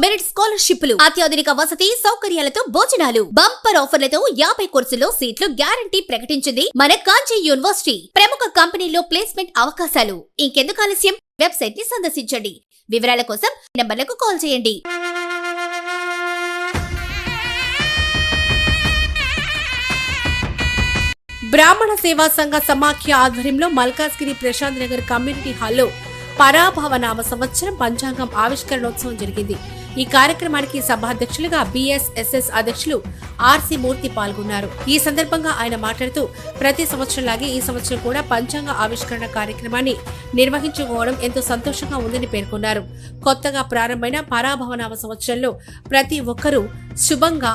Merit స్కాలర్షిప్లు, అత్యాధునిక వసతి సౌకర్యాలతో భోజనాలు, బంపర్ ఆఫర్లతో 50 కోర్సుల్లో సీట్లు గ్యారంటీ ప్రకటించింది మన కాంచీ యూనివర్సిటీ. ప్రముఖ కంపెనీల్లో ప్లేస్మెంట్ అవకాశాలు. ఇంకెందుకు ఆలస్యం? వెబ్సైట్ ని సందర్శించండి. వివరాల కోసం నంబర్లకు కాల్ చేయండి. బ్రాహ్మణ సేవా సంఘ సమాఖ్య ఆధ్వర్యంలో మల్కాజ్గిరి ప్రశాంత్ నగర్ కమ్యూనిటీ హాల్లో పరాభవ నామ సంవత్సరం పంచాంగం ఆవిష్కరణోత్సవం జరిగింది. ఈ కార్యక్రమానికి సభాధ్యక్షులుగా BSSS అధ్యక్షులు RC మూర్తి పాల్గొన్నారు. ఈ సందర్భంగా ఆయన మాట్లాడుతూ ప్రతి సంవత్సరంలాగే ఈ సంవత్సరం కూడా పంచాంగ ఆవిష్కరణ కార్యక్రమాన్ని నిర్వహించుకోవడం ఎంతో సంతోషంగా ఉందని పేర్కొన్నారు. కొత్తగా ప్రారంభమైన పరాభవ నామ సంవత్సరంలో ప్రతి ఒక్కరూ శుభంగా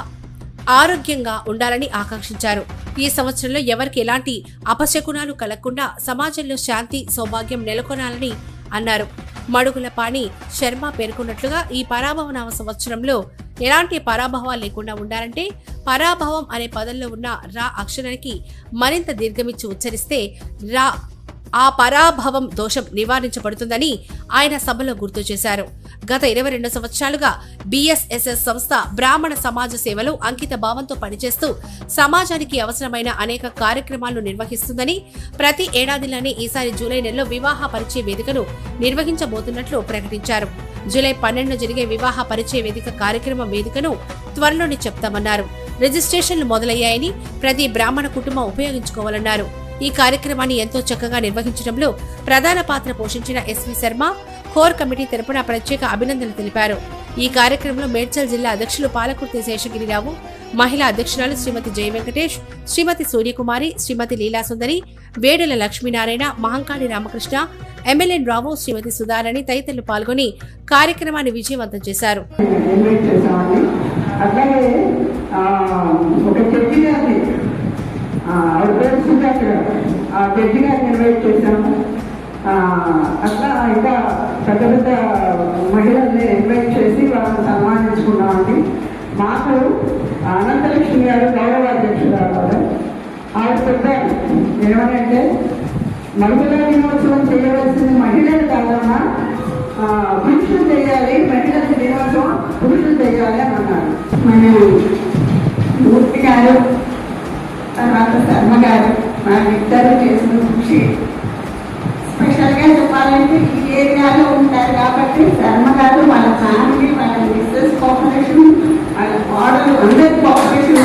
ఆరోగ్యంగా ఉండాలని ఆకాంక్షించారు. ఈ సంవత్సరంలో ఎవరికి ఎలాంటి అపశకునాలు కలగకుండా సమాజంలో శాంతి సౌభాగ్యం నెలకొనాలని అన్నారు. మడుగులపాణి శర్మ పేర్కొన్నట్లుగా ఈ పరాభవ నామ సంవత్సరంలో ఎలాంటి పరాభవాలు లేకుండా ఉండాలంటే పరాభవం అనే పదంలో ఉన్న రా అక్షరానికి మరింత దీర్ఘమిచ్చి ఉచ్చరిస్తే రా ఆ పరాభవం దోషం నివారించబడుతుందని ఆయన సభలో గుర్తు చేశారు. గత 22 సంవత్సరాలుగా BSSS సంస్థ బ్రాహ్మణ సమాజ సేవలో అంకిత భావంతో పనిచేస్తూ సమాజానికి అవసరమైన అనేక కార్యక్రమాలను నిర్వహిస్తుందని, ప్రతి ఏడాదిలోనే ఈసారి జూలై నెలలో వివాహ పరిచయ వేదికను నిర్వహించబోతున్నట్లు ప్రకటించారు. జూలై 12 జరిగే వివాహ పరిచయ వేదిక కార్యక్రమం వేదికను త్వరలోనే చెప్తామన్నారు. రిజిస్ట్రేషన్లు మొదలయ్యాయని ప్రతి బ్రాహ్మణ కుటుంబం ఉపయోగించుకోవాలన్నారు. ఈ కార్యక్రమాన్ని ఎంతో చక్కగా నిర్వహించడంలో ప్రధాన పాత్ర పోషించిన SV శర్మ కోర్ కమిటీ తరపున ప్రత్యేక అభినందనలు తెలిపారు. ఈ కార్యక్రమంలో మేడ్చల్ జిల్లా అధ్యక్షులు పాలకుర్తి శేషగిరిరావు, మహిళా అధ్యక్షురాలు శ్రీమతి జయ వెంకటేష్, శ్రీమతి సూర్యకుమారి, శ్రీమతి లీలాసుందరి, వేడుల లక్ష్మీనారాయణ, మహంకాళి రామకృష్ణ, MLN రావు, శ్రీమతి సుధారాణి తదితరులు పాల్గొని కార్యక్రమాన్ని విజయవంతం చేశారు. అట్లా ఇంకా పెద్ద పెద్ద మహిళల్ని ఇన్వైట్ చేసి వాళ్ళని సన్మానించుకున్నామండి. మాకు అనంతలక్ష్మి గారు గౌరవ అధ్యక్షురాలు ఆవిడ చెప్పారు ఏమనంటే మహిళా దినోత్సవం చేయవలసింది మహిళలు కాదన్నా పురుషులు చేయాలి, మహిళల దినోత్సవం పురుషులు చేయాలి అని అన్నారు. మన మూర్తి గారు తర్వాత శర్మ గారు వాళ్ళిద్దరూ చేసిన కృషి స్పెషల్గా చెప్పాలంటే ఈ ఏరియాలో ఉంటారు కాబట్టి శర్మ గారు వాళ్ళ ఫ్యామిలీ, వాళ్ళ మిస్సెస్ కోఆపరేషన్, వాళ్ళ మోడల్ అందరి కోఆపరేషన్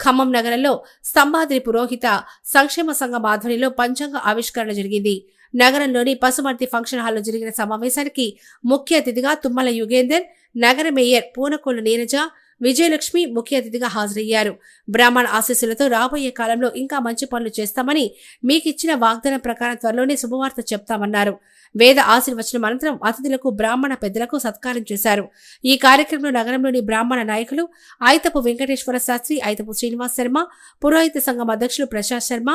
ఖమ్మం నగరంలో స్తంభాద్రి పురోహిత సంక్షేమ సంఘం ఆధ్వర్యంలో పంచాంగ ఆవిష్కరణ జరిగింది. నగరంలోని పసుమర్తి ఫంక్షన్ హాల్లో జరిగిన సమావేశానికి ముఖ్య అతిథిగా తుమ్మల యుగేందర్, నగర మేయర్ పూనకోలు నీరజ, విజయలక్ష్మి ముఖ్య అతిథిగా హాజరయ్యారు. బ్రాహ్మణ ఆశీస్సులతో రాబోయే కాలంలో ఇంకా మంచి పనులు చేస్తామని, మీకిచ్చిన వాగ్దానం ప్రకారం త్వరలోనే శుభవార్త చెప్తామన్నారు. వేద ఆశీర్వచనం అనంతరం అతిథులకు బ్రాహ్మణ పెద్దలకు సత్కారం చేశారు. ఈ కార్యక్రమంలో నగరంలోని బ్రాహ్మణ నాయకులు ఐతపు వెంకటేశ్వర శాస్త్రి, ఐతపు శ్రీనివాస్ శర్మ, పురోహిత సంఘం అధ్యక్షులు ప్రశాంత్ శర్మ,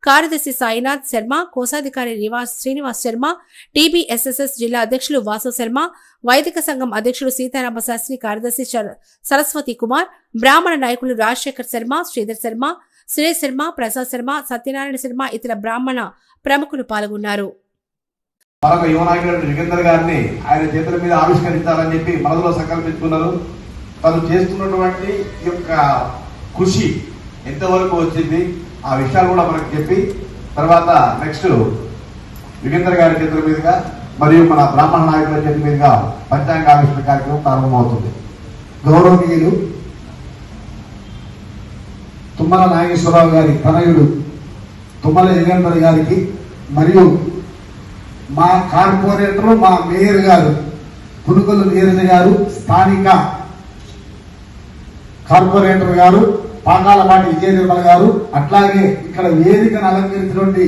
కార్యదర్శి సాయినాథ్ శర్మ, కోశాధికారి శ్రీనివాస్ శర్మ, TBSSS జిల్లా అధ్యక్షులు వాసు శర్మ, వైదిక సంఘం అధ్యక్షులు సీతారామ శాస్త్రి, కార్యదర్శి సరస్వతి కుమార్, బ్రాహ్మణ నాయకులు రాజశేఖర్ శర్మ, శ్రీధర్ శర్మ, సురేష్ శర్మ, ప్రసాద్ శర్మ, సత్యనారాయణ శర్మ, ఇతర బ్రాహ్మణ ప్రముఖులు పాల్గొన్నారు. మరొక యువ నాయకుడు యుగేందర్ గారిని ఆయన చేతుల మీద ఆవిష్కరించాలని చెప్పి మనలో సంకల్పించుకున్నారు. తను చేస్తున్నటువంటి ఈ యొక్క కృషి ఎంతవరకు వచ్చింది ఆ విషయాలు కూడా మనకు చెప్పి తర్వాత నెక్స్ట్ యుగేందర్ గారి చేతుల మీదుగా మరియు మన బ్రాహ్మణ నాయకుల చేతుల మీదుగా పంచాంగ ఆవిష్కరణ కార్యక్రమం ప్రారంభమవుతుంది. గౌరవనీయులు తుమ్మల నాగేశ్వరరావు గారి తనయుడు తుమ్మల యుగేందర్ గారికి మరియు మా కార్పొరేటర్, మా మేయర్ గారు పునుగొల్లు నీరజ గారు, స్థానిక కార్పొరేటర్ గారు పాకాలపాటి విజయ నిర్మల గారు, అట్లాగే ఇక్కడ వేదికను అలంకరించినటువంటి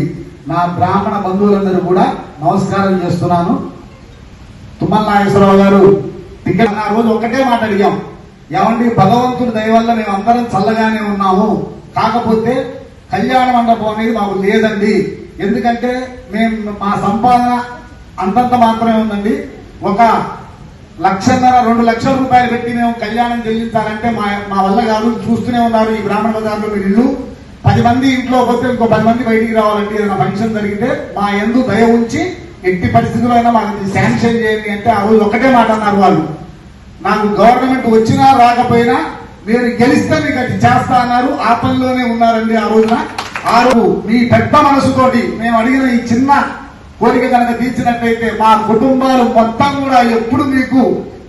నా బ్రాహ్మణ బంధువులందరూ కూడా నమస్కారం చేస్తున్నాను. తుమ్మల నాగేశ్వరరావు గారు టికెట్ ఆ రోజు ఒకటే మాట అడిగాం, ఏమండి భగవంతుడి దయ వల్ల మేము అందరం చల్లగానే ఉన్నాము. కాకపోతే కళ్యాణ మండపం అనేది మాకు లేదండి. ఎందుకంటే మేము మా సంపాదన అంతంత మాత్రమే ఉందండి. 1,50,000 2 లక్షల రూపాయలు పెట్టి మేము కళ్యాణం చెల్లించాలంటే మా వల్ల కాదు. చూస్తూనే ఉన్నారు ఈ బ్రాహ్మణ బజార్లో మీరు ఇల్లు 10 మంది ఇంట్లో పోతే ఇంకో 10 మంది బయటికి రావాలంటే ఏదైనా ఫంక్షన్ జరిగితే మా యందు దయ ఉంచి ఎట్టి పరిస్థితుల్లో అయినా మాకు శాంక్షన్ చేయండి అంటే ఆ రోజు ఒకటే మాట అన్నారు వాళ్ళు. నాకు గవర్నమెంట్ వచ్చినా రాకపోయినా మీరు గెలిస్తే మీకు అది చేస్తా అన్నారు. ఆ పనిలోనే ఉన్నారండి ఆ రోజున. ఆ రోజు మీ పెద్ద మనసుతోటి మేము అడిగిన ఈ చిన్న కోరిక కనుక తీర్చినట్లయితే మా కుటుంబాలు మొత్తం కూడా ఎప్పుడు మీకు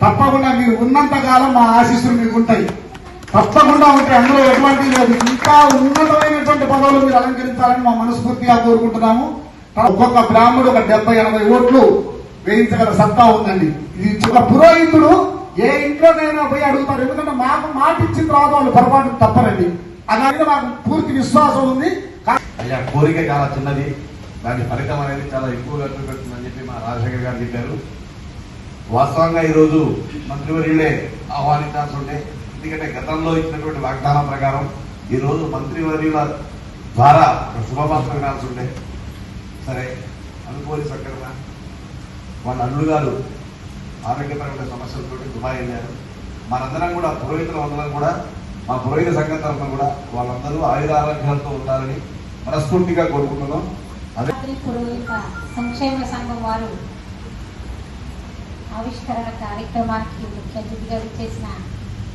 తప్పకుండా మీరు ఉన్నంత కాలం మా ఆశీస్సులు మీకు ఉంటాయి. తప్పకుండా ఉంటాయి. అందులో ఎటువంటి లేదు. ఇంకా ఉన్నతమైనటువంటి పదవులు మీరు అలంకరించాలని మా మనస్ఫూర్తిగా కోరుకుంటున్నాము. ఒక్కొక్క బ్రాహ్మణుడు 70-80 ఓట్లు వేయించగల సత్తా ఉందండి. ఇది ఒక పురోహితుడు ఏ ఇంట్లోనైనా పోయి అడుగుతారు. ఎందుకంటే మాకు మాట ఇచ్చిన తర్వాత వాళ్ళు పొరపాటు తప్పరండి. అలాగే మాకు పూర్తి విశ్వాసం ఉంది. అయ్యా కోరిక చాలా చిన్నది, దాని ఫలితం అనేది చాలా ఎక్కువగా చూపెడుతుందని చెప్పి మా రాజశేఖర్ గారు చెప్పారు. వాస్తవంగా ఈరోజు మంత్రివర్యులే ఆహ్వానించాల్సి ఉంటే, ఎందుకంటే గతంలో ఇచ్చినటువంటి వాగ్దానం ప్రకారం ఈరోజు మంత్రివర్యుల ద్వారా శుభవార్త వినాల్సి ఉంటే, సరే అనుకోని సక్కగా వాళ్ళ అల్లుడు గారు ఆరోగ్యపరమైన సమస్యలతో దుబాయ్ వెళ్ళారు. మనందరం కూడా పురోహితులు అందరం కూడా మా పురోహిత సంఘం తరఫున కూడా వాళ్ళందరూ ఆయురారోగ్యాలతో ఉంటారని మనస్ఫూర్తిగా కోరుకుంటున్నాం. అదే పురోహిత సంక్షేమ సంఘం వారు ఆవిష్కరణ కార్యక్రమానికి ముఖ్య అతిథిగా చేసిన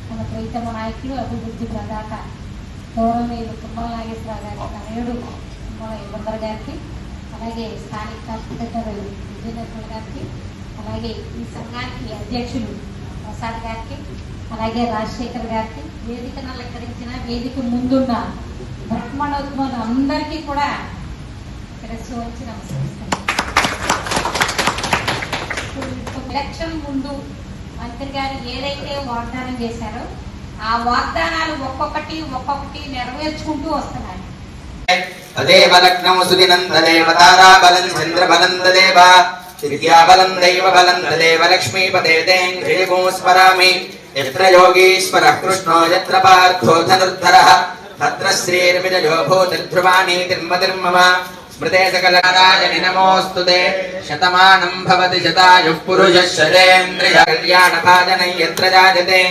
మన ప్రీతమ నాయకులు అభివృద్ధి ప్రదాత గౌరవనీయులు తుమ్మల నాగేశ్వరరావు గారి తనయుడు తుమ్మల యుగంధర్ గారికి, అలాగే స్థానిక కార్పొరేటర్ విజయనగరం గారికి, అలాగే ఈ సంఘానికి అధ్యక్షులు ప్రసాద్ గారికి, అలాగే రాజశేఖర్ గారికి, వేదికను అలంకరించిన వేదిక ముందున్న బ్రహ్మణోత్మలు అందరికీ కూడా శిరస్సు వచ్చి నమస్కరిస్తున్నాను. ఎలక్షన్ ముందు మంత్రి గారు ఏదైతే వాగ్దానం చేశారో ఆ వాగ్దానాలు ఒక్కొక్కటి నెరవేర్చుకుంటూ వస్తున్నారు. తదేవ లగ్నం సుదినం తదేవ తారాబలం చంద్రబలం తదేవ విద్యాబలం దైవబలం తదేవ లక్ష్మీపతే స్మరామి. యత్ర యోగీశ్వరః కృష్ణో యత్ర పార్థో ధనుర్ధరః తత్ర శ్రీర్విజయో భూతిర్ధ్రువాణి తిర్మతిర్మమ. స్మృతే సకలరాజని నమోస్తుతే. శతమానం భవతి శతాయుః పురుషः శతేంద్రియ. కళ్యాణభాజనం యత్ర జాయతే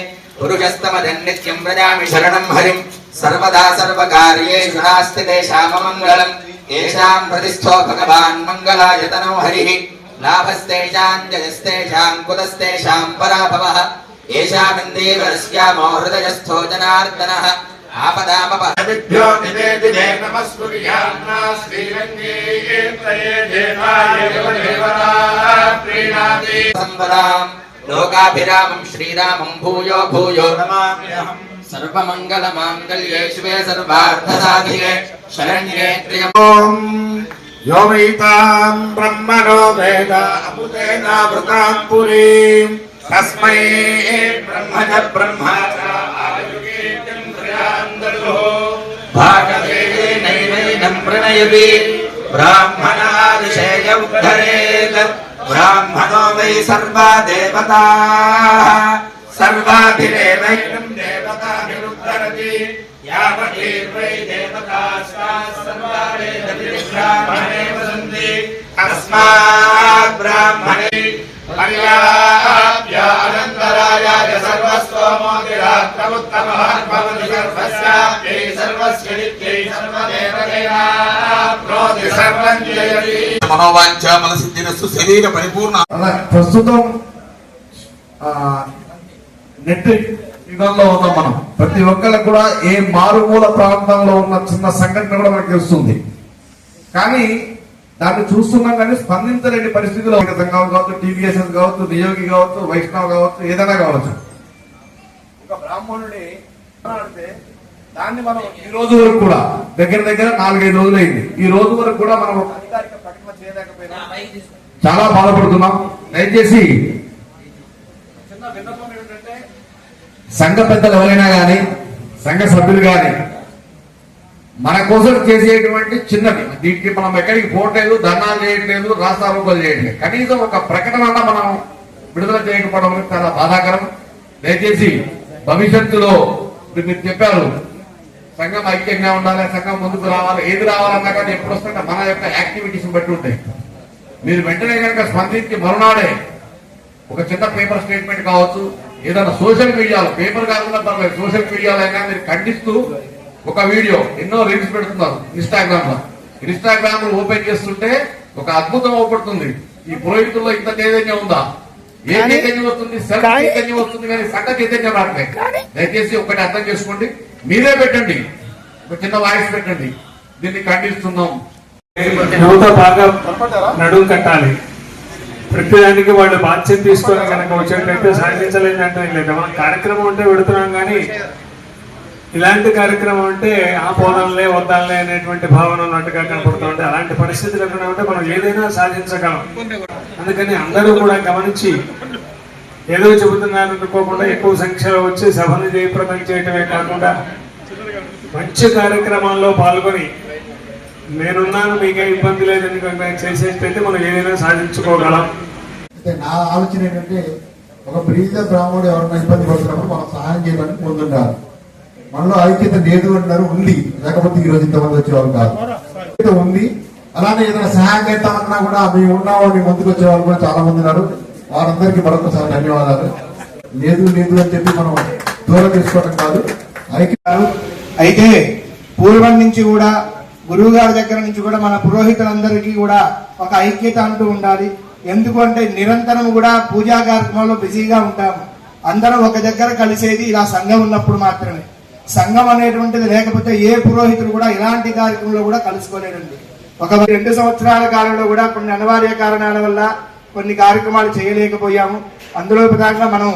పురుషస్తమజం నిత్యం వ్రజామి శరణం హరిం. సర్వదా సర్వకార్యేషు నాస్తి తేషామమంగళం. ఏషాం ప్రతిస్థో భగవాన్ మంగళాయతనో హరిః. లాభస్తేషాం జయస్తేషాం కులస్తేషాం పరాభవః. ఏషామిందేవరస్యామో హృదయస్థో జనార్దనః. ఆపదామపహృభ్యో నివేదితే నమస్కుర్యాన్న శ్రీరంగే త్రయే దేవాయ దేవదేవతా ప్రీణాతి సంవదాం. లోకాభిరామం శ్రీరామం భూయో భూయో నమామ్యహం. సర్వమంగళమాంగళ్యే శివే సర్వార్థసాధికే శరణ్యే త్ర్యంబకం. యో వైతాం బ్రహ్మణో వేద అమృతేనావృతాం పురీం తస్మై బ్రహ్మణ బ్రహ్మాచార్యం త్రయాందరుః. భాగవేనైనం ప్రణయతి బ్రాహ్మణాదిశేయ ఉద్ధరేత్. బ్రాహ్మణో వై సర్వా దేవతాః సర్వాభిరేవైనం దేవతాభిరుద్ధరతి. యావతీర్వై దేవతాస్తాః సర్వా వేదవిబ్రాహ్మణేవ సంతి. తస్మాత్ బ్రాహ్మణే పర్యాప్య అనంతరాయాయ సర్వస్తోమోదిరాత్రముత్తమః భవతి సర్వస్యాప్యై సర్వస్య నిత్యై సర్వదేవదేవాప్నోతి సర్వం జయతి. మనోవాంఛ మనసిద్ధిరస్తు శరీర పరిపూర్ణ. అలా ప్రస్తుతం నెట్ యుగంలో ఉన్నాం మనం. ప్రతి ఒక్కరికి కూడా ఏ మారుమూల ప్రాంతంలో ఉన్న చిన్న సంఘటన కూడా మనకు తెలుస్తుంది. కానీ దాన్ని చూస్తున్నాం కానీ స్పందించలేని పరిస్థితుల్లో సంఘం కావచ్చు, టీవీఎస్ఎస్ కావచ్చు, నియోగి కావచ్చు, వైష్ణవ్ కావచ్చు, ఏదైనా కావచ్చు. ఒక బ్రాహ్మణుడి మాట్లాడితే దాన్ని మనం ఈ రోజు వరకు కూడా దగ్గర 4-5 రోజులు అయింది. ఈ రోజు వరకు కూడా మనం ఒక అధికారిక ప్రకటన చేయలేకపోయినా చాలా బాధపడుతున్నాం. దయచేసి చిన్న విన్నపం ఏమిటంటే సంఘ పెద్దలు ఎవరైనా కానీ, సంఘ సభ్యులు కానీ మన కోసం చేసేటువంటి చిన్నది, దీనికి మనం ఎక్కడికి పోవట్లేదు, ధర్నాలు చేయట్లేదు, రాస్తారోపణలు చేయట్లేదు, కనీసం ఒక ప్రకటన మనం విడుదల చేయకపోవడం చాలా బాధాకరం. దయచేసి భవిష్యత్తులో ఇప్పుడు మీరు చెప్పారు సంఘం ఐక్యంగా ఉండాలి, సంఘం ముందుకు రావాలి, ఏది రావాలన్నా కానీ ఎప్పుడు వస్తుంటే మన యొక్క యాక్టివిటీస్ బట్టి ఉంటాయి. మీరు వెంటనే కనుక స్పందించి మరునాడే ఒక చిన్న పేపర్ స్టేట్మెంట్ కావచ్చు, ఏదైనా సోషల్ మీడియాలో, పేపర్ కాకుండా పర్లేదు, సోషల్ మీడియాలో అయినా మీరు ఖండిస్తూ ఒక వీడియో, ఎన్నో రీల్స్ పెడుతున్నారు ఇన్స్టాగ్రామ్ లో ఓపెన్ చేస్తుంటే ఒక అద్భుతం అవపడుతుంది. ఈ పురోహితుల్లో ఇంత చైతన్యం ఉందా? ఏ చైతన్యం వస్తుంది? సెల్ఫ్ చైతన్యం వస్తుంది, కానీ సంఘ చైతన్యం రావట్లేదు. దయచేసి ఒకటి అర్థం చేసుకోండి, మీరే పెట్టండి, ఒక చిన్న వాయిస్ పెట్టండి, దీన్ని ఖండిస్తున్నాం. యువత బాగా నడుము కట్టాలి. ప్రతిదానికి వాళ్ళు బాధ్యత తీసుకొని కనుక వచ్చేటైతే సాధించలేదంటే లేదు. మన కార్యక్రమం ఉంటే పెడుతున్నాం, కానీ ఇలాంటి కార్యక్రమం అంటే ఆ పోదాలే వద్దాలే అనేటువంటి భావన ఉన్నట్టుగా కనపడుతుంది. అలాంటి పరిస్థితులు ఎక్కడ ఉంటే మనం ఏదైనా సాధించగలం. అందుకని అందరూ కూడా గమనించి ఏదో చెబుతున్నారు అనుకోకుండా ఎక్కువ సంఖ్యలో వచ్చి సభను జయప్రదం చేయటమే కాకుండా మంచి కార్యక్రమాల్లో పాల్గొని నేనున్నాను మీకే ఇబ్బంది లేదని చేసేటైతే మనం ఏదైనా సాధించుకోగలం. అయితే నా ఆలోచన ఏంటంటే ఒక బ్రీజ బ్రాహ్మణుడు ఎవరైనా ఇబ్బంది పడుతున్నప్పుడు మనం సహాయం చేయడానికి ముందుండాలి. మనలో ఐక్యత లేదు అంటారు, ఉంది, లేకపోతే ఈ రోజు ఇంతమంది వచ్చేవాళ్ళు కాదు. ఐక్యత ఉంది. అలానే ఏదైనా సహాయం చేస్తామన్నా కూడా మేము ఉన్నామని ముందుకు వచ్చేవాళ్ళు కూడా చాలా మంది ఉన్నారు. వారందరికీ మరొకసారి ధన్యవాదాలు. లేదు లేదు అని చెప్పి మనం దూరం తీసుకోవడం కాదు, ఐక్యత. అయితే పూర్వం నుంచి కూడా గురువు గారి దగ్గర నుంచి కూడా మన పురోహితులందరికీ కూడా ఒక ఐక్యత అంటూ ఉండాలి. ఎందుకంటే నిరంతరం కూడా పూజా కార్యక్రమంలో బిజీగా ఉంటాము. అందరం ఒక దగ్గర కలిసేది ఇలా సంఘం ఉన్నప్పుడు మాత్రమే. సంఘం అనేటువంటిది లేకపోతే ఏ పురోహితుడు కూడా ఇలాంటి కార్యక్రమంలో కూడా కలుసుకోలేడండి. ఒక 2 సంవత్సరాల కాలంలో కూడా కొన్ని అనివార్య కారణాల వల్ల కొన్ని కార్యక్రమాలు చేయలేకపోయాము. అందులో ప్రధానంగా మనం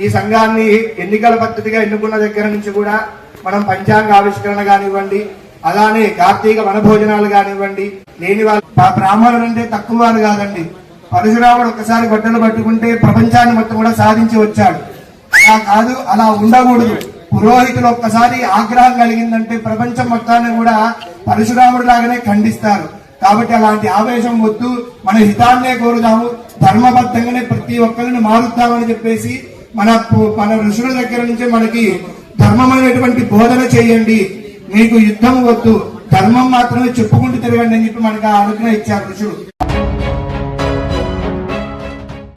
ఈ సంఘాన్ని ఎన్నికల పద్ధతిగా ఎన్నుకున్న దగ్గర నుంచి కూడా మనం పంచాంగ ఆవిష్కరణ కానివ్వండి, అలానే కార్తీక వనభోజనాలు కానివ్వండి, లేని వాళ్ళు బ్రాహ్మణులు అంటే తక్కువ వారు కాదండి. పరశురాముడు ఒకసారి గొడ్డలు పట్టుకుంటే ప్రపంచాన్ని మొత్తం కూడా సాధించి వచ్చాడు. అలా కాదు, అలా ఉండకూడదు. పురోహితులు ఒక్కసారి ఆగ్రహం కలిగిందంటే ప్రపంచం మొత్తాన్ని కూడా పరశురాముడు లాగానే ఖండిస్తారు. కాబట్టి అలాంటి ఆవేశం వద్దు, మన హితాన్నే కోరుదాము, ధర్మబద్ధంగానే ప్రతి ఒక్కరిని మారుద్దామని చెప్పేసి మన ఋషుల దగ్గర నుంచి మనకి ధర్మమైనటువంటి బోధన చేయండి, మీకు యుద్ధం వద్దు, ధర్మం మాత్రమే చెప్పుకుంటూ తిరగండి అని చెప్పి మనకు ఆలోచన ఇచ్చారు ఋషులు.